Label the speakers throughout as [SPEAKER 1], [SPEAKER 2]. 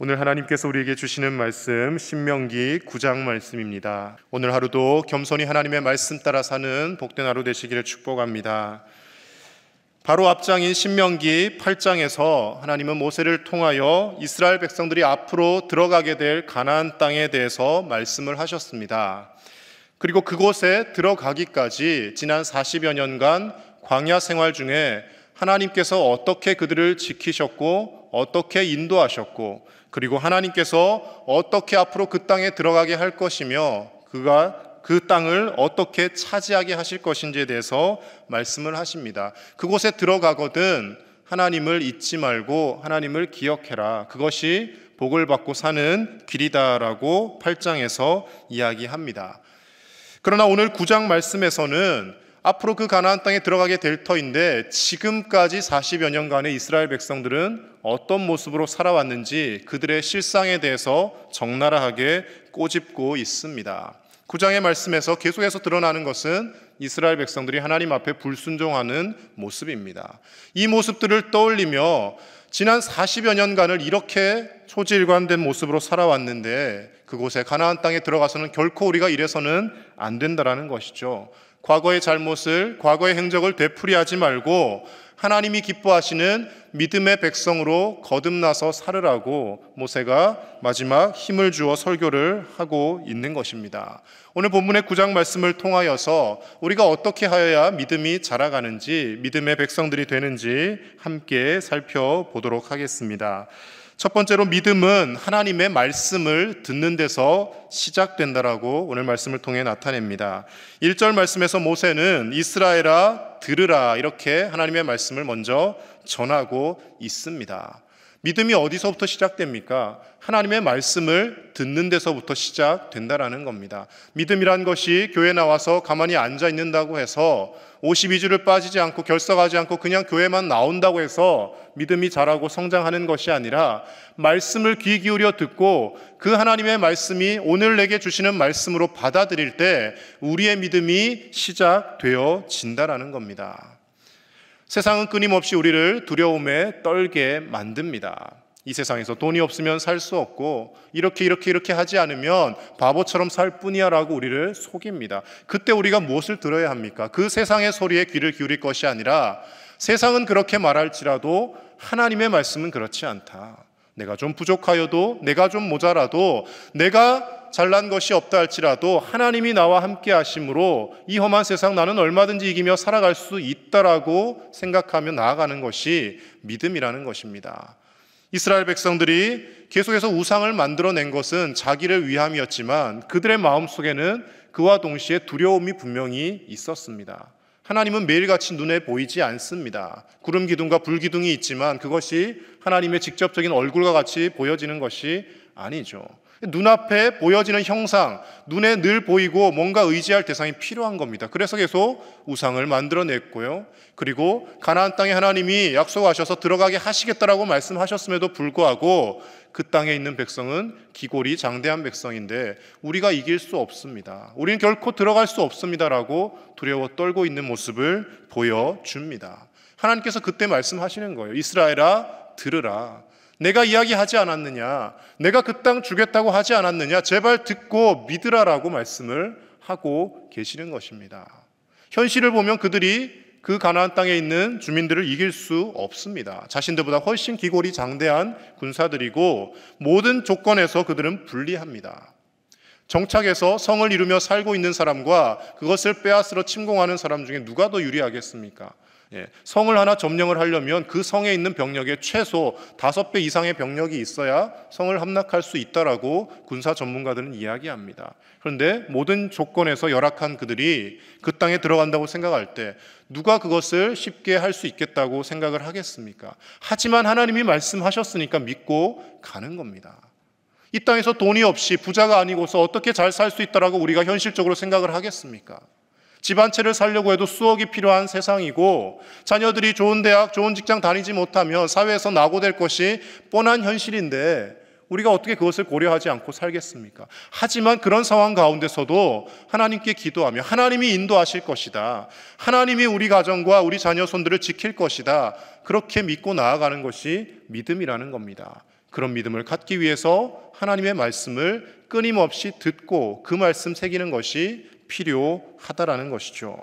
[SPEAKER 1] 오늘 하나님께서 우리에게 주시는 말씀 신명기 9장 말씀입니다. 오늘 하루도 겸손히 하나님의 말씀 따라 사는 복된 하루 되시기를 축복합니다. 바로 앞장인 신명기 8장에서 하나님은 모세를 통하여 이스라엘 백성들이 앞으로 들어가게 될 가나안 땅에 대해서 말씀을 하셨습니다. 그리고 그곳에 들어가기까지 지난 40여 년간 광야 생활 중에 하나님께서 어떻게 그들을 지키셨고 어떻게 인도하셨고 그리고 하나님께서 어떻게 앞으로 그 땅에 들어가게 할 것이며 그가 그 땅을 어떻게 차지하게 하실 것인지에 대해서 말씀을 하십니다. 그곳에 들어가거든 하나님을 잊지 말고 하나님을 기억해라. 그것이 복을 받고 사는 길이다라고 8장에서 이야기합니다. 그러나 오늘 9장 말씀에서는 앞으로 그 가나안 땅에 들어가게 될 터인데 지금까지 40여 년간의 이스라엘 백성들은 어떤 모습으로 살아왔는지 그들의 실상에 대해서 적나라하게 꼬집고 있습니다. 9장의 말씀에서 계속해서 드러나는 것은 이스라엘 백성들이 하나님 앞에 불순종하는 모습입니다. 이 모습들을 떠올리며 지난 40여 년간을 이렇게 초지일관된 모습으로 살아왔는데 그곳에 가나안 땅에 들어가서는 결코 우리가 이래서는 안 된다라는 것이죠. 과거의 잘못을, 과거의 행적을 되풀이하지 말고 하나님이 기뻐하시는 믿음의 백성으로 거듭나서 살으라고 모세가 마지막 힘을 주어 설교를 하고 있는 것입니다. 오늘 본문의 9장 말씀을 통하여서 우리가 어떻게 하여야 믿음이 자라가는지, 믿음의 백성들이 되는지 함께 살펴보도록 하겠습니다. 첫 번째로 믿음은 하나님의 말씀을 듣는 데서 시작된다라고 오늘 말씀을 통해 나타냅니다. 1절 말씀에서 모세는 이스라엘아 들으라 이렇게 하나님의 말씀을 먼저 전하고 있습니다. 믿음이 어디서부터 시작됩니까? 하나님의 말씀을 듣는 데서부터 시작된다라는 겁니다. 믿음이란 것이 교회 나와서 가만히 앉아 있는다고 해서 52주를 빠지지 않고 결석하지 않고 그냥 교회만 나온다고 해서 믿음이 자라고 성장하는 것이 아니라 말씀을 귀 기울여 듣고 그 하나님의 말씀이 오늘 내게 주시는 말씀으로 받아들일 때 우리의 믿음이 시작되어진다라는 겁니다. 세상은 끊임없이 우리를 두려움에 떨게 만듭니다. 이 세상에서 돈이 없으면 살 수 없고 이렇게 하지 않으면 바보처럼 살 뿐이야 라고 우리를 속입니다. 그때 우리가 무엇을 들어야 합니까? 그 세상의 소리에 귀를 기울일 것이 아니라 세상은 그렇게 말할지라도 하나님의 말씀은 그렇지 않다. 내가 좀 부족하여도 내가 좀 모자라도 내가 잘난 것이 없다 할지라도 하나님이 나와 함께 하심으로 이 험한 세상 나는 얼마든지 이기며 살아갈 수 있다라고 생각하며 나아가는 것이 믿음이라는 것입니다. 이스라엘 백성들이 계속해서 우상을 만들어낸 것은 자기를 위함이었지만 그들의 마음속에는 그와 동시에 두려움이 분명히 있었습니다. 하나님은 매일같이 눈에 보이지 않습니다. 구름 기둥과 불 기둥이 있지만 그것이 하나님의 직접적인 얼굴과 같이 보여지는 것이 아니죠. 눈앞에 보여지는 형상, 눈에 늘 보이고 뭔가 의지할 대상이 필요한 겁니다. 그래서 계속 우상을 만들어냈고요. 그리고 가나안 땅에 하나님이 약속하셔서 들어가게 하시겠다라고 말씀하셨음에도 불구하고 그 땅에 있는 백성은 기골이 장대한 백성인데 우리가 이길 수 없습니다. 우리는 결코 들어갈 수 없습니다라고 두려워 떨고 있는 모습을 보여줍니다. 하나님께서 그때 말씀하시는 거예요. 이스라엘아 들으라. 내가 이야기하지 않았느냐? 내가 그 땅 주겠다고 하지 않았느냐? 제발 듣고 믿으라라고 말씀을 하고 계시는 것입니다. 현실을 보면 그들이 그 가나안 땅에 있는 주민들을 이길 수 없습니다. 자신들보다 훨씬 기골이 장대한 군사들이고 모든 조건에서 그들은 불리합니다. 정착해서 성을 이루며 살고 있는 사람과 그것을 빼앗으러 침공하는 사람 중에 누가 더 유리하겠습니까? 성을 하나 점령을 하려면 그 성에 있는 병력의 최소 5배 이상의 병력이 있어야 성을 함락할 수 있다라고 군사 전문가들은 이야기합니다. 그런데 모든 조건에서 열악한 그들이 그 땅에 들어간다고 생각할 때 누가 그것을 쉽게 할 수 있겠다고 생각을 하겠습니까? 하지만 하나님이 말씀하셨으니까 믿고 가는 겁니다. 이 땅에서 돈이 없이 부자가 아니고서 어떻게 잘 살 수 있다라고 우리가 현실적으로 생각을 하겠습니까? 집 한 채를 살려고 해도 수억이 필요한 세상이고 자녀들이 좋은 대학, 좋은 직장 다니지 못하면 사회에서 낙오될 것이 뻔한 현실인데 우리가 어떻게 그것을 고려하지 않고 살겠습니까? 하지만 그런 상황 가운데서도 하나님께 기도하며 하나님이 인도하실 것이다. 하나님이 우리 가정과 우리 자녀 손들을 지킬 것이다. 그렇게 믿고 나아가는 것이 믿음이라는 겁니다. 그런 믿음을 갖기 위해서 하나님의 말씀을 끊임없이 듣고 그 말씀 새기는 것이 필요하다라는 것이죠.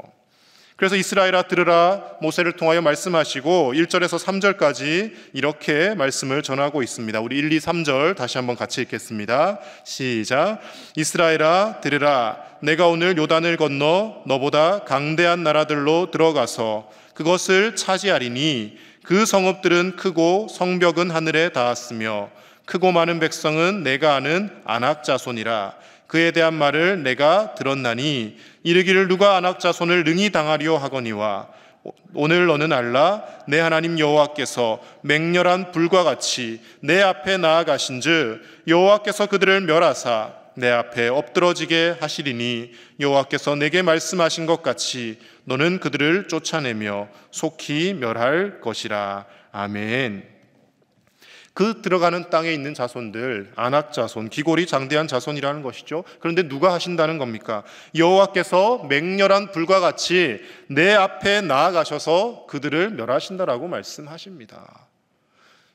[SPEAKER 1] 그래서 이스라엘아 들으라 모세를 통하여 말씀하시고 1절에서 3절까지 이렇게 말씀을 전하고 있습니다. 우리 1, 2, 3절 다시 한번 같이 읽겠습니다. 시작. 이스라엘아 들으라 내가 오늘 요단을 건너 너보다 강대한 나라들로 들어가서 그것을 차지하리니 그 성읍들은 크고 성벽은 하늘에 닿았으며 크고 많은 백성은 내가 아는 아낙 자손이라. 그에 대한 말을 내가 들었나니 이르기를 누가 아낙 자손을 능히 당하리요 하거니와 오늘 너는 알라 내 하나님 여호와께서 맹렬한 불과 같이 내 앞에 나아가신즉 여호와께서 그들을 멸하사 내 앞에 엎드러지게 하시리니 여호와께서 내게 말씀하신 것 같이 너는 그들을 쫓아내며 속히 멸할 것이라. 아멘. 그 들어가는 땅에 있는 자손들, 아낙 자손, 기골이 장대한 자손이라는 것이죠. 그런데 누가 하신다는 겁니까? 여호와께서 맹렬한 불과 같이 내 앞에 나아가셔서 그들을 멸하신다라고 말씀하십니다.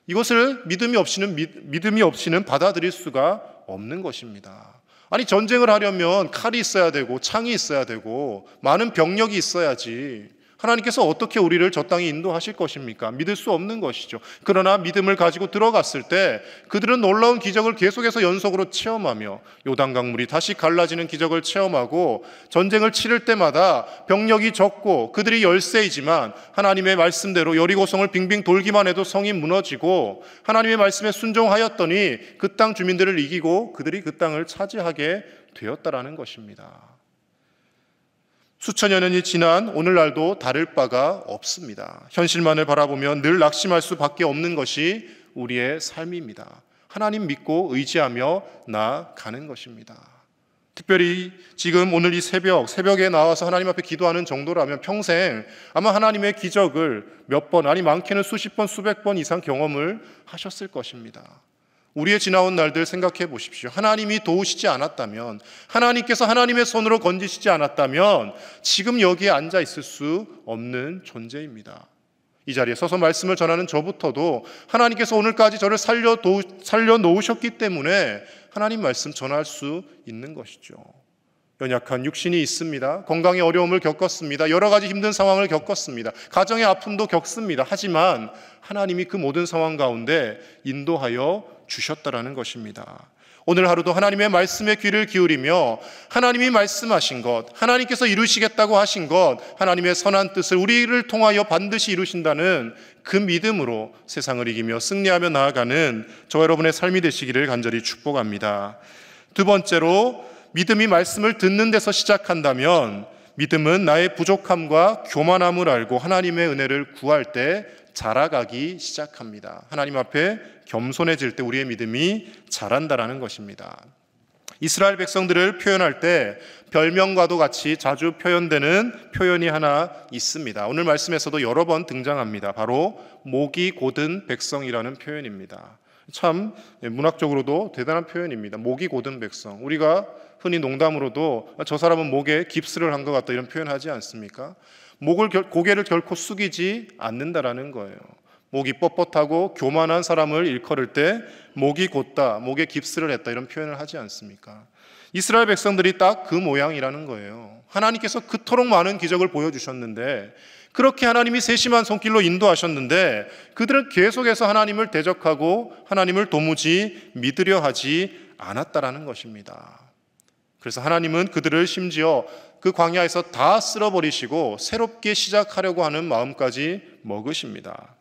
[SPEAKER 1] 이것을 믿음이 없이는 받아들일 수가 없는 것입니다. 아니, 전쟁을 하려면 칼이 있어야 되고 창이 있어야 되고 많은 병력이 있어야지 하나님께서 어떻게 우리를 저 땅에 인도하실 것입니까? 믿을 수 없는 것이죠. 그러나 믿음을 가지고 들어갔을 때 그들은 놀라운 기적을 계속해서 연속으로 체험하며 요단강물이 다시 갈라지는 기적을 체험하고 전쟁을 치를 때마다 병력이 적고 그들이 열세이지만 하나님의 말씀대로 여리고성을 빙빙 돌기만 해도 성이 무너지고 하나님의 말씀에 순종하였더니 그 땅 주민들을 이기고 그들이 그 땅을 차지하게 되었다라는 것입니다. 수천여 년이 지난 오늘날도 다를 바가 없습니다. 현실만을 바라보면 늘 낙심할 수밖에 없는 것이 우리의 삶입니다. 하나님 믿고 의지하며 나아가는 것입니다. 특별히 지금 오늘 이 새벽에 나와서 하나님 앞에 기도하는 정도라면 평생 아마 하나님의 기적을 몇 번, 아니 많게는 수십 번, 수백 번 이상 경험을 하셨을 것입니다. 우리의 지나온 날들 생각해 보십시오. 하나님이 도우시지 않았다면, 하나님께서 하나님의 손으로 건지시지 않았다면 지금 여기에 앉아 있을 수 없는 존재입니다. 이 자리에 서서 말씀을 전하는 저부터도 하나님께서 오늘까지 저를 살려 놓으셨기 때문에 하나님 말씀 전할 수 있는 것이죠. 연약한 육신이 있습니다. 건강의 어려움을 겪었습니다. 여러 가지 힘든 상황을 겪었습니다. 가정의 아픔도 겪습니다. 하지만 하나님이 그 모든 상황 가운데 인도하여 주셨다라는 것입니다. 오늘 하루도 하나님의 말씀에 귀를 기울이며 하나님이 말씀하신 것, 하나님께서 이루시겠다고 하신 것, 하나님의 선한 뜻을 우리를 통하여 반드시 이루신다는 그 믿음으로 세상을 이기며 승리하며 나아가는 저와 여러분의 삶이 되시기를 간절히 축복합니다. 두 번째로, 믿음이 말씀을 듣는 데서 시작한다면 믿음은 나의 부족함과 교만함을 알고 하나님의 은혜를 구할 때 자라가기 시작합니다. 하나님 앞에 겸손해질 때 우리의 믿음이 자란다라는 것입니다. 이스라엘 백성들을 표현할 때 별명과도 같이 자주 표현되는 표현이 하나 있습니다. 오늘 말씀에서도 여러 번 등장합니다. 바로 목이 곧은 백성이라는 표현입니다. 참 문학적으로도 대단한 표현입니다. 목이 곧은 백성. 우리가 흔히 농담으로도 저 사람은 목에 깁스를 한 것 같다 이런 표현하지 않습니까? 고개를 결코 숙이지 않는다라는 거예요. 목이 뻣뻣하고 교만한 사람을 일컬을 때 목이 곧다, 목에 깁스를 했다 이런 표현을 하지 않습니까? 이스라엘 백성들이 딱 그 모양이라는 거예요. 하나님께서 그토록 많은 기적을 보여주셨는데, 그렇게 하나님이 세심한 손길로 인도하셨는데 그들은 계속해서 하나님을 대적하고 하나님을 도무지 믿으려 하지 않았다라는 것입니다. 그래서 하나님은 그들을 심지어 그 광야에서 다 쓸어버리시고 새롭게 시작하려고 하는 마음까지 먹으십니다.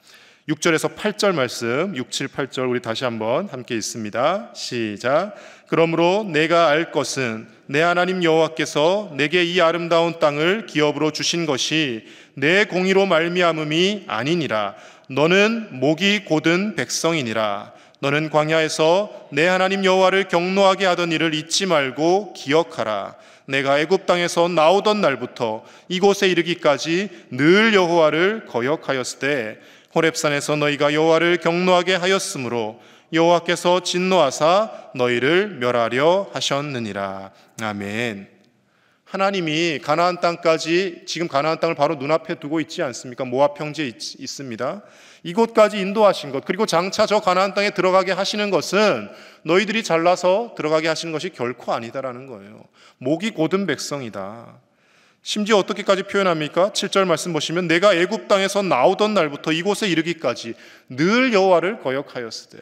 [SPEAKER 1] 6절에서 8절 말씀, 6, 7, 8절 우리 다시 한번 함께 읽습니다. 시작. 그러므로 내가 알 것은 내 하나님 여호와께서 내게 이 아름다운 땅을 기업으로 주신 것이 내 공의로 말미암음이 아니니라. 너는 목이 곧은 백성이니라. 너는 광야에서 내 하나님 여호와를 경노하게 하던 일을 잊지 말고 기억하라. 내가 애굽 땅에서 나오던 날부터 이곳에 이르기까지 늘 여호와를 거역하였을 때 호렙산에서 너희가 여호와를 경노하게 하였으므로 여호와께서 진노하사 너희를 멸하려 하셨느니라. 아멘. 하나님이 가나안 땅까지, 지금 가나안 땅을 바로 눈앞에 두고 있지 않습니까? 모압 평지에 있습니다. 이곳까지 인도하신 것, 그리고 장차 저 가나안 땅에 들어가게 하시는 것은 너희들이 잘나서 들어가게 하시는 것이 결코 아니다라는 거예요. 목이 곧은 백성이다. 심지어 어떻게까지 표현합니까? 7절 말씀 보시면 내가 애굽 땅에서 나오던 날부터 이곳에 이르기까지 늘 여호와를 거역하였으되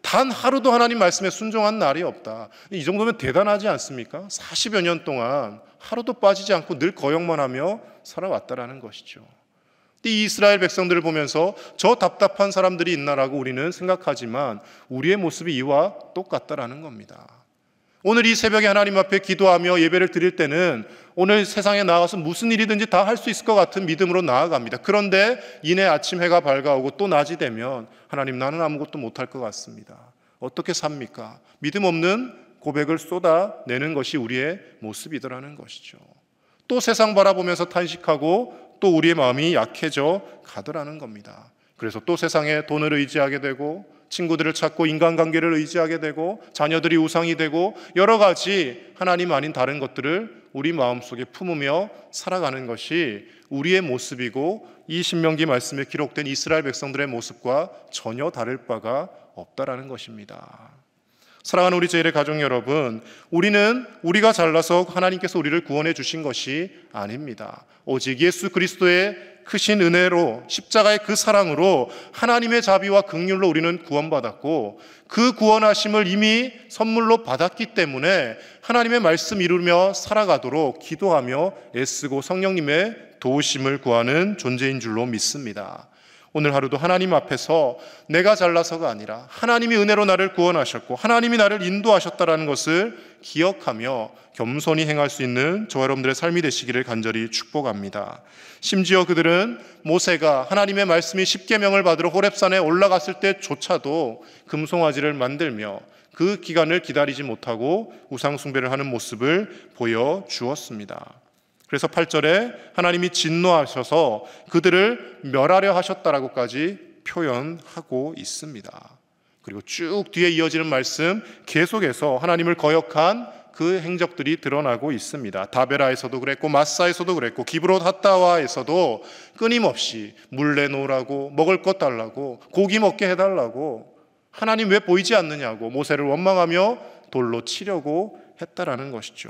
[SPEAKER 1] 단 하루도 하나님 말씀에 순종한 날이 없다. 이 정도면 대단하지 않습니까? 40여 년 동안 하루도 빠지지 않고 늘 거역만 하며 살아왔다라는 것이죠. 이 이스라엘 백성들을 보면서 저 답답한 사람들이 있나라고 우리는 생각하지만 우리의 모습이 이와 똑같다라는 겁니다. 오늘 이 새벽에 하나님 앞에 기도하며 예배를 드릴 때는 오늘 세상에 나가서 무슨 일이든지 다 할 수 있을 것 같은 믿음으로 나아갑니다. 그런데 이내 아침 해가 밝아오고 또 낮이 되면 하나님, 나는 아무것도 못할 것 같습니다. 어떻게 삽니까? 믿음 없는 고백을 쏟아내는 것이 우리의 모습이더라는 것이죠. 또 세상 바라보면서 탄식하고 또 우리의 마음이 약해져 가더라는 겁니다. 그래서 또 세상에 돈을 의지하게 되고 친구들을 찾고 인간관계를 의지하게 되고 자녀들이 우상이 되고 여러 가지 하나님 아닌 다른 것들을 우리 마음속에 품으며 살아가는 것이 우리의 모습이고 이 신명기 말씀에 기록된 이스라엘 백성들의 모습과 전혀 다를 바가 없다라는 것입니다. 사랑하는 우리 제1의 가족 여러분, 우리는 우리가 잘나서 하나님께서 우리를 구원해 주신 것이 아닙니다. 오직 예수 그리스도의 크신 은혜로, 십자가의 그 사랑으로 하나님의 자비와 긍휼로 우리는 구원받았고 그 구원하심을 이미 선물로 받았기 때문에 하나님의 말씀 이루며 살아가도록 기도하며 애쓰고 성령님의 도우심을 구하는 존재인 줄로 믿습니다. 오늘 하루도 하나님 앞에서 내가 잘나서가 아니라 하나님이 은혜로 나를 구원하셨고 하나님이 나를 인도하셨다는 것을 기억하며 겸손히 행할 수 있는 저와 여러분들의 삶이 되시기를 간절히 축복합니다. 심지어 그들은 모세가 하나님의 말씀이 십계명을 받으러 호렙산에 올라갔을 때조차도 금송아지를 만들며 그 기간을 기다리지 못하고 우상 숭배를 하는 모습을 보여주었습니다. 그래서 8절에 하나님이 진노하셔서 그들을 멸하려 하셨다라고까지 표현하고 있습니다. 그리고 쭉 뒤에 이어지는 말씀 계속해서 하나님을 거역한 그 행적들이 드러나고 있습니다. 다베라에서도 그랬고 마사에서도 그랬고 기브롯 핫다와에서도 끊임없이 물 내놓으라고, 먹을 것 달라고, 고기 먹게 해달라고, 하나님 왜 보이지 않느냐고 모세를 원망하며 돌로 치려고 했다라는 것이죠.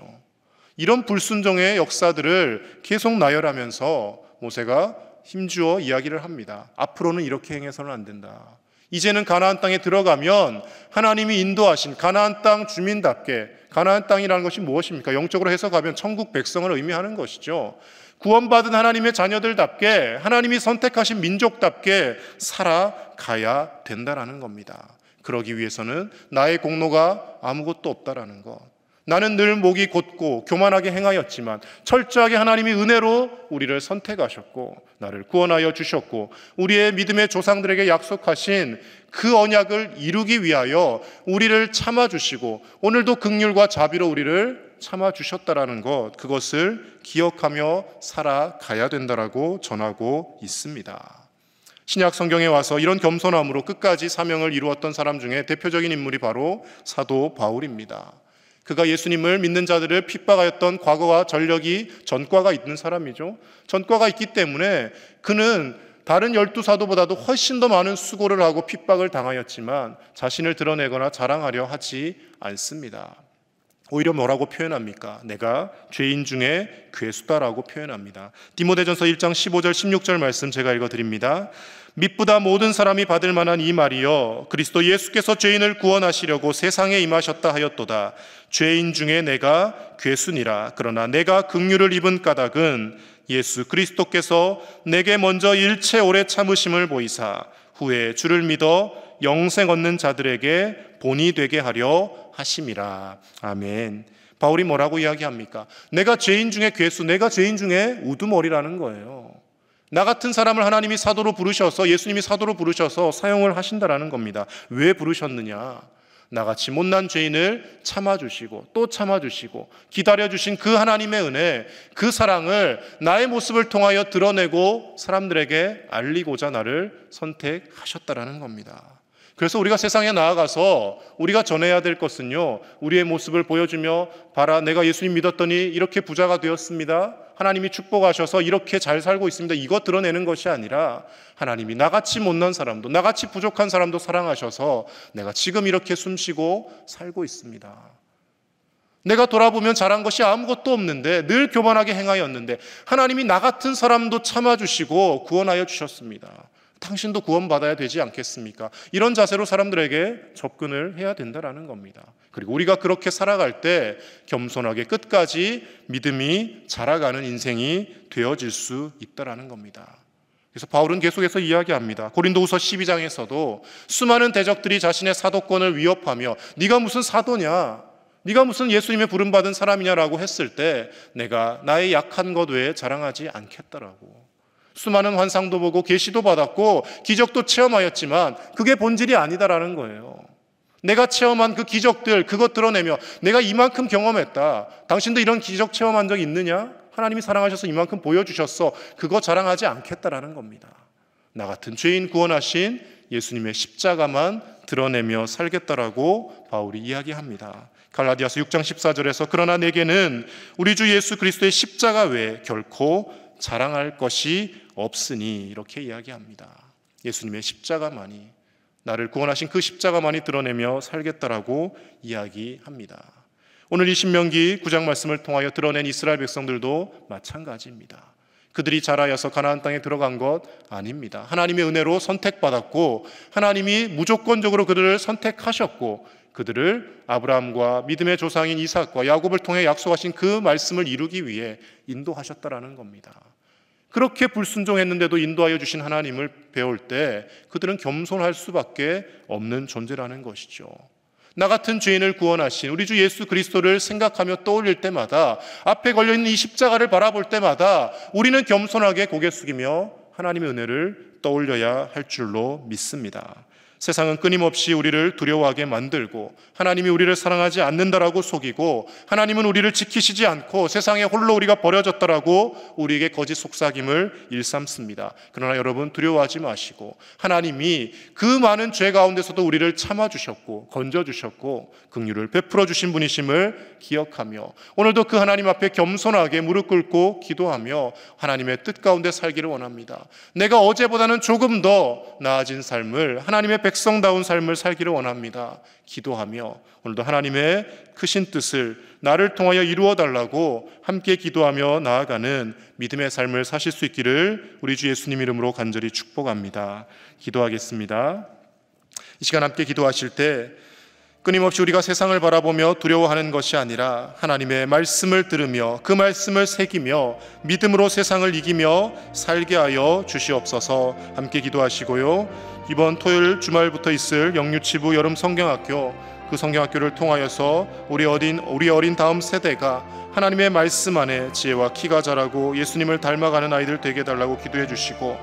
[SPEAKER 1] 이런 불순종의 역사들을 계속 나열하면서 모세가 힘주어 이야기를 합니다. 앞으로는 이렇게 행해서는 안 된다. 이제는 가나안 땅에 들어가면 하나님이 인도하신 가나안 땅 주민답게, 가나안 땅이라는 것이 무엇입니까? 영적으로 해석하면 천국 백성을 의미하는 것이죠. 구원받은 하나님의 자녀들답게, 하나님이 선택하신 민족답게 살아가야 된다라는 겁니다. 그러기 위해서는 나의 공로가 아무것도 없다라는 것, 나는 늘 목이 곧고 교만하게 행하였지만 철저하게 하나님이 은혜로 우리를 선택하셨고 나를 구원하여 주셨고 우리의 믿음의 조상들에게 약속하신 그 언약을 이루기 위하여 우리를 참아주시고 오늘도 긍휼과 자비로 우리를 참아주셨다라는 것, 그것을 기억하며 살아가야 된다라고 전하고 있습니다. 신약 성경에 와서 이런 겸손함으로 끝까지 사명을 이루었던 사람 중에 대표적인 인물이 바로 사도 바울입니다. 그가 예수님을 믿는 자들을 핍박하였던 과거와 전력이 전과가 있는 사람이죠. 전과가 있기 때문에 그는 다른 12사도보다도 훨씬 더 많은 수고를 하고 핍박을 당하였지만 자신을 드러내거나 자랑하려 하지 않습니다. 오히려 뭐라고 표현합니까? 내가 죄인 중에 괴수다라고 표현합니다. 디모데전서 1장 15절 16절 말씀 제가 읽어드립니다. mit보다 모든 사람이 받을 만한 이 말이여 그리스도 예수께서 죄인을 구원하시려고 세상에 임하셨다 하였도다. 죄인 중에 내가 괴수니라. 그러나 내가 긍휼을 입은 까닭은 예수 그리스도께서 내게 먼저 일체 오래 참으심을 보이사 후에 주를 믿어 영생 얻는 자들에게 본이 되게 하려 하심이라. 아멘. 바울이 뭐라고 이야기합니까? 내가 죄인 중에 괴수, 내가 죄인 중에 우두머리라는 거예요. 나 같은 사람을 하나님이 사도로 부르셔서, 예수님이 사도로 부르셔서 사용을 하신다라는 겁니다. 왜 부르셨느냐? 나같이 못난 죄인을 참아주시고 또 참아주시고 기다려주신 그 하나님의 은혜, 그 사랑을 나의 모습을 통하여 드러내고 사람들에게 알리고자 나를 선택하셨다라는 겁니다. 그래서 우리가 세상에 나아가서 우리가 전해야 될 것은요, 우리의 모습을 보여주며 봐라, 내가 예수님 믿었더니 이렇게 부자가 되었습니다, 하나님이 축복하셔서 이렇게 잘 살고 있습니다, 이거 드러내는 것이 아니라 하나님이 나같이 못난 사람도, 나같이 부족한 사람도 사랑하셔서 내가 지금 이렇게 숨쉬고 살고 있습니다. 내가 돌아보면 잘한 것이 아무것도 없는데, 늘 교만하게 행하였는데 하나님이 나 같은 사람도 참아주시고 구원하여 주셨습니다. 당신도 구원받아야 되지 않겠습니까? 이런 자세로 사람들에게 접근을 해야 된다는 겁니다. 그리고 우리가 그렇게 살아갈 때 겸손하게 끝까지 믿음이 자라가는 인생이 되어질 수 있다는 겁니다. 그래서 바울은 계속해서 이야기합니다. 고린도후서 12장에서도 수많은 대적들이 자신의 사도권을 위협하며 네가 무슨 사도냐, 네가 무슨 예수님의 부름받은 사람이냐라고 했을 때 내가 나의 약한 것 외에 자랑하지 않겠다라고. 수많은 환상도 보고 계시도 받았고 기적도 체험하였지만 그게 본질이 아니다라는 거예요. 내가 체험한 그 기적들, 그것 드러내며 내가 이만큼 경험했다, 당신도 이런 기적 체험한 적 있느냐? 하나님이 사랑하셔서 이만큼 보여주셨어, 그거 자랑하지 않겠다라는 겁니다. 나 같은 죄인 구원하신 예수님의 십자가만 드러내며 살겠다라고 바울이 이야기합니다. 갈라디아서 6장 14절에서 그러나 내게는 우리 주 예수 그리스도의 십자가 외에 결코 자랑할 것이 없으니 이렇게 이야기합니다. 예수님의 십자가만이, 나를 구원하신 그 십자가만이 드러내며 살겠다라고 이야기합니다. 오늘 이 신명기 9장 말씀을 통하여 드러낸 이스라엘 백성들도 마찬가지입니다. 그들이 자라여서 가나안 땅에 들어간 것 아닙니다. 하나님의 은혜로 선택받았고 하나님이 무조건적으로 그들을 선택하셨고 그들을 아브라함과 믿음의 조상인 이삭과 야곱을 통해 약속하신 그 말씀을 이루기 위해 인도하셨다라는 겁니다. 그렇게 불순종했는데도 인도하여 주신 하나님을 배울 때 그들은 겸손할 수밖에 없는 존재라는 것이죠. 나 같은 죄인을 구원하신 우리 주 예수 그리스도를 생각하며 떠올릴 때마다, 앞에 걸려있는 이 십자가를 바라볼 때마다 우리는 겸손하게 고개 숙이며 하나님의 은혜를 떠올려야 할 줄로 믿습니다. 세상은 끊임없이 우리를 두려워하게 만들고 하나님이 우리를 사랑하지 않는다라고 속이고 하나님은 우리를 지키시지 않고 세상에 홀로 우리가 버려졌다라고 우리에게 거짓 속삭임을 일삼습니다. 그러나 여러분, 두려워하지 마시고 하나님이 그 많은 죄 가운데서도 우리를 참아주셨고 건져주셨고 긍휼을 베풀어 주신 분이심을 기억하며 오늘도 그 하나님 앞에 겸손하게 무릎 꿇고 기도하며 하나님의 뜻 가운데 살기를 원합니다. 내가 어제보다는 조금 더 나아진 삶을, 하나님의 백성다운 삶을 살기를 원합니다. 기도하며 오늘도 하나님의 크신 뜻을 나를 통하여 이루어 달라고 함께 기도하며 나아가는 믿음의 삶을 사실 수 있기를 우리 주 예수님 이름으로 간절히 축복합니다. 기도하겠습니다. 이 시간 함께 기도하실 때 끊임없이 우리가 세상을 바라보며 두려워하는 것이 아니라 하나님의 말씀을 들으며 그 말씀을 새기며 믿음으로 세상을 이기며 살게 하여 주시옵소서. 함께 기도하시고요. 이번 토요일 주말부터 있을 영유치부 여름 성경학교, 그 성경학교를 통하여서 우리 어린 다음 세대가 하나님의 말씀 안에 지혜와 키가 자라고 예수님을 닮아가는 아이들 되게 해달라고 기도해 주시고,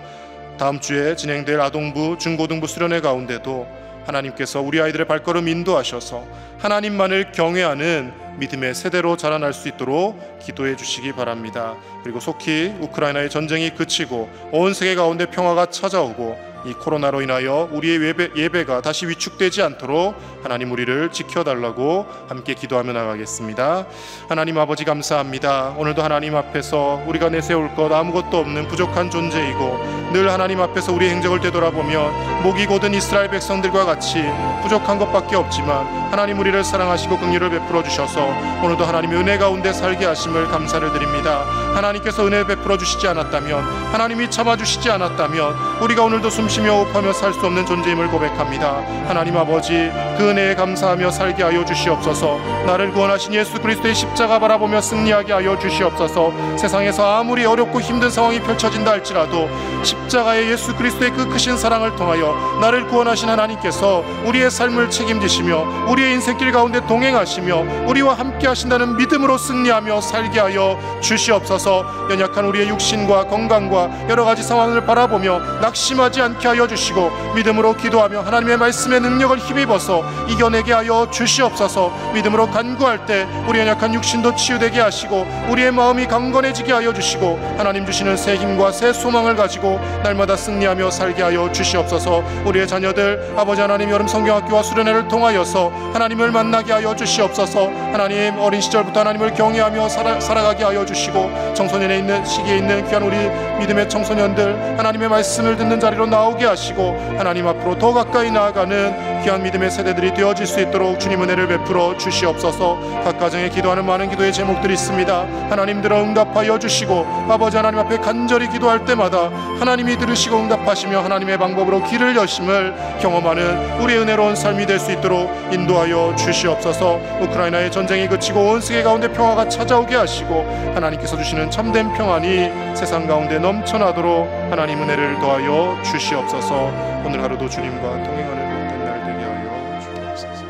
[SPEAKER 1] 다음 주에 진행될 아동부, 중고등부 수련회 가운데도 하나님께서 우리 아이들의 발걸음 인도하셔서 하나님만을 경외하는 믿음의 세대로 자라날 수 있도록 기도해 주시기 바랍니다. 그리고 속히 우크라이나의 전쟁이 그치고 온 세계 가운데 평화가 찾아오고 이 코로나로 인하여 우리의 예배가 다시 위축되지 않도록 하나님 우리를 지켜달라고 함께 기도하며 나가겠습니다. 하나님 아버지 감사합니다. 오늘도 하나님 앞에서 우리가 내세울 것 아무것도 없는 부족한 존재이고 늘 하나님 앞에서 우리의 행적을 되돌아보면 목이 곧은 이스라엘 백성들과 같이 부족한 것밖에 없지만 하나님 우리를 사랑하시고 긍휼을 베풀어 주셔서 오늘도 하나님의 은혜 가운데 살게 하심을 감사를 드립니다. 하나님께서 은혜 베풀어 주시지 않았다면, 하나님이 참아주시지 않았다면 우리가 오늘도 숨쉬며 호흡하며 살 수 없는 존재임을 고백합니다. 하나님 아버지, 그 은혜에 감사하며 살게 하여 주시옵소서. 나를 구원하신 예수 그리스도의 십자가 바라보며 승리하게 하여 주시옵소서. 세상에서 아무리 어렵고 힘든 상황이 펼쳐진다 할지라도 십자가의 예수 그리스도의 그 크신 사랑을 통하여 나를 구원하신 하나님께서 우리의 삶을 책임지시며 우리의 인생길 가운데 동행하시며 우리와 함께 하신다는 믿음으로 승리하며 살게 하여 주시옵소서. 주셔서 연약한 우리의 육신과 건강과 여러 가지 상황을 바라보며 낙심하지 않게 하여 주시고 믿음으로 기도하며 하나님의 말씀의 능력을 힘입어서 이겨내게 하여 주시옵소서. 믿음으로 간구할 때 우리 연약한 육신도 치유되게 하시고 우리의 마음이 강건해지게 하여 주시고 하나님 주시는 새 힘과 새 소망을 가지고 날마다 승리하며 살게 하여 주시옵소서. 우리의 자녀들 아버지 하나님 여름 성경학교와 수련회를 통하여서 하나님을 만나게 하여 주시옵소서. 하나님 어린 시절부터 하나님을 경외하며 살아가게 하여 주시고 청소년에 있는 시기에 있는 귀한 우리 믿음의 청소년들 하나님의 말씀을 듣는 자리로 나오게 하시고 하나님 앞으로 더 가까이 나아가는 귀한 믿음의 세대들이 되어질 수 있도록 주님 은혜를 베풀어 주시옵소서. 각 가정에 기도하는 많은 기도의 제목들이 있습니다. 하나님 들어 응답하여 주시고 아버지 하나님 앞에 간절히 기도할 때마다 하나님이 들으시고 응답하시며 하나님의 방법으로 길을 여심을 경험하는 우리의 은혜로운 삶이 될 수 있도록 인도하여 주시옵소서. 우크라이나의 전쟁이 그치고 온 세계 가운데 평화가 찾아오게 하시고 하나님께서 주시는 참된 평안이 세상 가운데 넘쳐나도록 하나님 은혜를 더하여 주시옵소서. 오늘 하루도 주님과 동행하는 복된 날 되게 하여 주옵소서.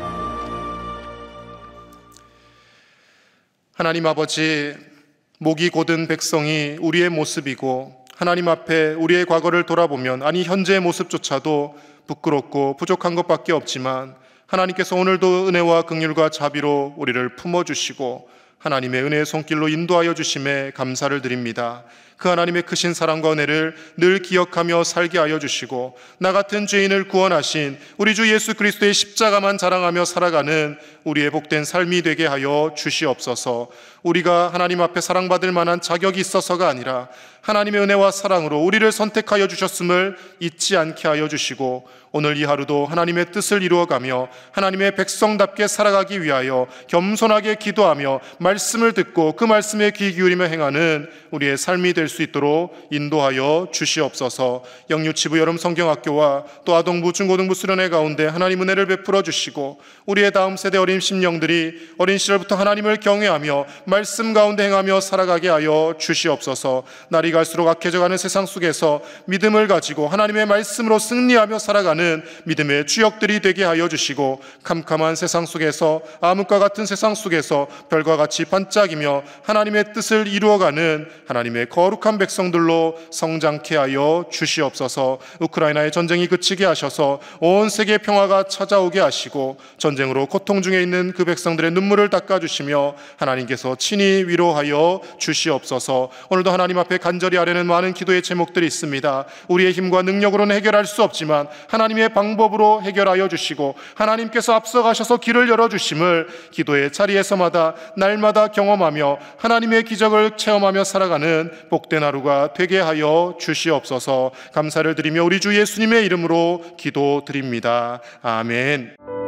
[SPEAKER 1] 하나님 아버지, 목이 곧은 백성이 우리의 모습이고 하나님 앞에 우리의 과거를 돌아보면 아니 현재의 모습조차도 부끄럽고 부족한 것밖에 없지만 하나님께서 오늘도 은혜와 긍휼과 자비로 우리를 품어주시고 하나님의 은혜의 손길로 인도하여 주심에 감사를 드립니다. 그 하나님의 크신 사랑과 은혜를 늘 기억하며 살게 하여 주시고 나 같은 죄인을 구원하신 우리 주 예수 그리스도의 십자가만 자랑하며 살아가는 우리의 복된 삶이 되게 하여 주시옵소서. 우리가 하나님 앞에 사랑받을 만한 자격이 있어서가 아니라 하나님의 은혜와 사랑으로 우리를 선택하여 주셨음을 잊지 않게 하여 주시고 오늘 이 하루도 하나님의 뜻을 이루어가며 하나님의 백성답게 살아가기 위하여 겸손하게 기도하며 말씀을 듣고 그 말씀에 귀 기울이며 행하는 우리의 삶이 될 수 있도록 인도하여 주시옵소서. 영유치부 여름 성경학교와 또 아동부 중고등부 수련회 가운데 하나님 은혜를 베풀어 주시고 우리의 다음 세대 어린 심령들이 어린 시절부터 하나님을 경외하며 말씀 가운데 행하며 살아가게 하여 주시옵소서. 날이 갈수록 악해져가는 세상 속에서 믿음을 가지고 하나님의 말씀으로 승리하며 살아가는 믿음의 주역들이 되게 하여 주시고 캄캄한 세상 속에서 암흑과 같은 세상 속에서 별과 같이 반짝이며 하나님의 뜻을 이루어가는 하나님의 거룩한 백성들로 성장케 하여 주시옵소서. 우크라이나의 전쟁이 그치게 하셔서 온 세계 평화가 찾아오게 하시고 전쟁으로 고통 중에 있는 그 백성들의 눈물을 닦아주시며 하나님께서 친히 위로하여 주시옵소서. 오늘도 하나님 앞에 간절히 아뢰는 많은 기도의 제목들이 있습니다. 우리의 힘과 능력으로는 해결할 수 없지만 하나님의 방법으로 해결하여 주시고 하나님께서 앞서가셔서 길을 열어주심을 기도의 자리에서마다 날마다 경험하며 하나님의 기적을 체험하며 살아가는 복된 하루가 되게 하여 주시옵소서. 감사를 드리며 우리 주 예수님의 이름으로 기도드립니다. 아멘.